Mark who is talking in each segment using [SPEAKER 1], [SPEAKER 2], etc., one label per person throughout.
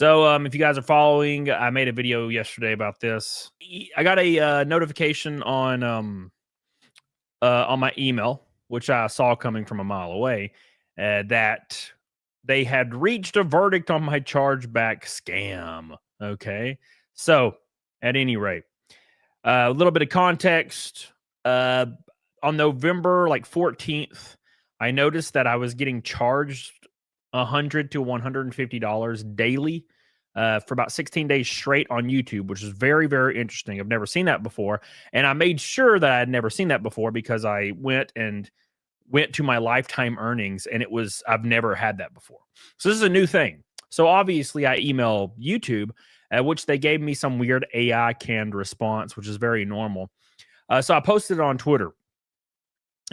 [SPEAKER 1] So, if you guys are following, I made a video yesterday about this. I got a notification on my email, which I saw coming from a mile away, that they had reached a verdict on my chargeback scam. Okay, so at any rate, a little bit of context. On November 14th, I noticed that I was getting charged $100 to $150 daily for about 16 days straight on YouTube, which is very, very interesting. I've never seen that before. And I made sure that I had never seen that before because I went to my lifetime earnings, and I've never had that before. So this is a new thing. So obviously I email YouTube, which they gave me some weird AI canned response, which is very normal. So I posted it on Twitter.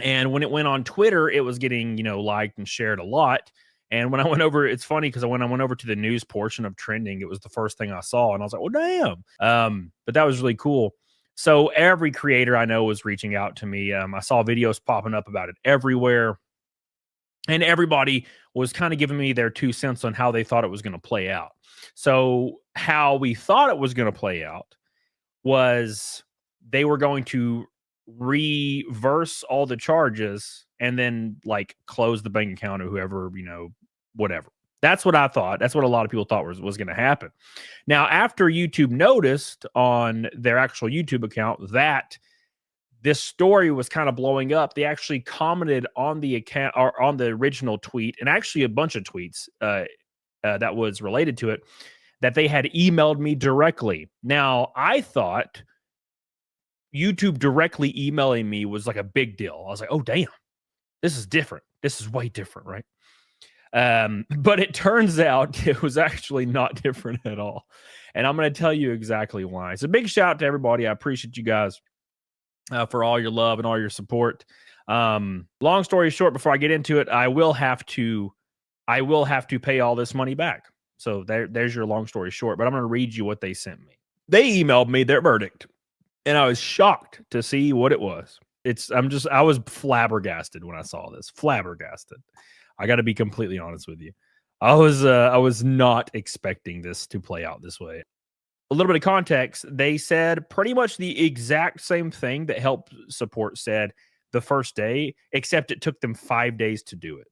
[SPEAKER 1] And when it went on Twitter, it was getting, liked and shared a lot. And when I went over, it's funny because when I went over to the news portion of trending, it was the first thing I saw. And I was like, well, damn. But that was really cool. So every creator I know was reaching out to me. I saw videos popping up about it everywhere. And everybody was kind of giving me their 2 cents on how they thought it was going to play out. So how we thought it was going to play out was they were going to reverse all the charges and then close the bank account of whoever, whatever. That's what I thought. That's what a lot of people thought was going to happen. Now, after YouTube noticed on their actual YouTube account that this story was kind of blowing up, they actually commented on the account or on the original tweet, and actually a bunch of tweets that was related to it, that they had emailed me directly. Now, I thought YouTube directly emailing me was like a big deal. I was like, oh, damn, this is different. This is way different, right? But it turns out it was actually not different at all. And I'm going to tell you exactly why. It's a big shout out to everybody. I appreciate you guys for all your love and all your support. Long story short, before I get into it, I will have to pay all this money back. So there's your long story short, but I'm going to read you what they sent me. They emailed me their verdict, and I was shocked to see what it was. I was flabbergasted when I saw this. Flabbergasted. I got to be completely honest with you. I was not expecting this to play out this way. A little bit of context. They said pretty much the exact same thing that Help Support said the first day, except it took them 5 days to do it.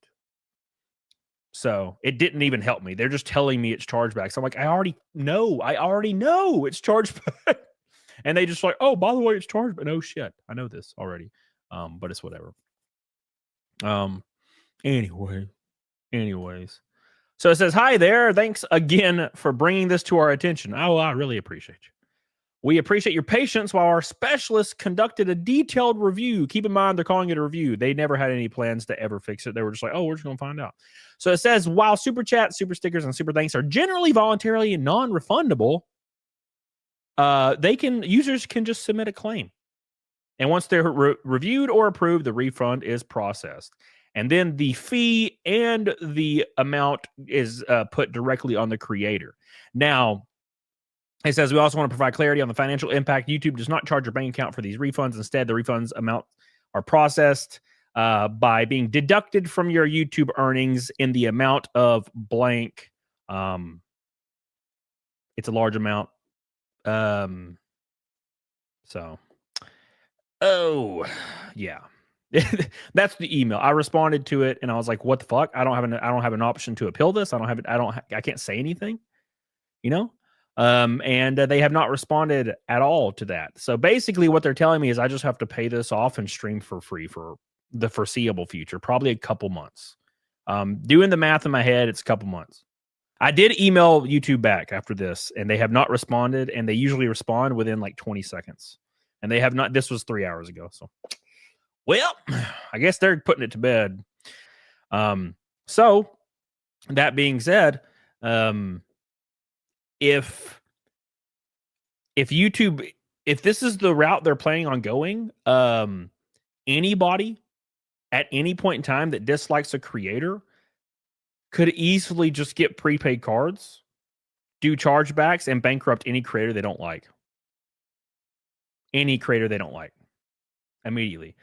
[SPEAKER 1] So it didn't even help me. They're just telling me it's chargebacks. I'm like, I already know it's chargeback. And they just oh, by the way, it's chargeback. No shit. I know this already. But it's whatever. Anyways. So it says, hi there. Thanks again for bringing this to our attention. Oh, I really appreciate you. We appreciate your patience while our specialists conducted a detailed review. Keep in mind, they're calling it a review. They never had any plans to ever fix it. They were just like, oh, we're just going to find out. So it says, while super chat, super stickers, and super thanks are generally voluntarily and non-refundable, users can just submit a claim. And once they're reviewed or approved, the refund is processed. And then the fee and the amount is put directly on the creator. Now, it says, we also want to provide clarity on the financial impact. YouTube does not charge your bank account for these refunds. Instead, the refunds amount are processed by being deducted from your YouTube earnings in the amount of blank. It's a large amount. Yeah. That's the email. I responded to it and I was like, what the fuck? I don't have an option to appeal this. I can't say anything, and they have not responded at all to that. So basically what they're telling me is I just have to pay this off and stream for free for the foreseeable future, probably a couple months. Doing the math in my head, it's a couple months. I did email YouTube back after this, and they have not responded, and they usually respond within 20 seconds. And they have not. This was 3 hours ago. So, well, I guess they're putting it to bed. So, that being said, if YouTube, if this is the route they're planning on going, anybody at any point in time that dislikes a creator could easily just get prepaid cards, do chargebacks, and bankrupt any creator they don't like. Any creator they don't like immediately.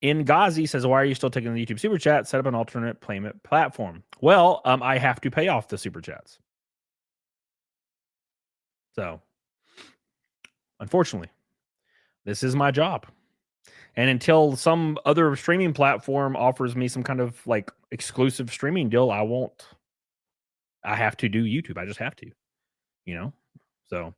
[SPEAKER 1] In Ghazi says, why are you still taking the YouTube super chat? Set up an alternate payment platform. Well, I have to pay off the super chats. So, unfortunately, this is my job. And until some other streaming platform offers me some kind of like exclusive streaming deal, I won't. I have to do YouTube. I just have to, you know? So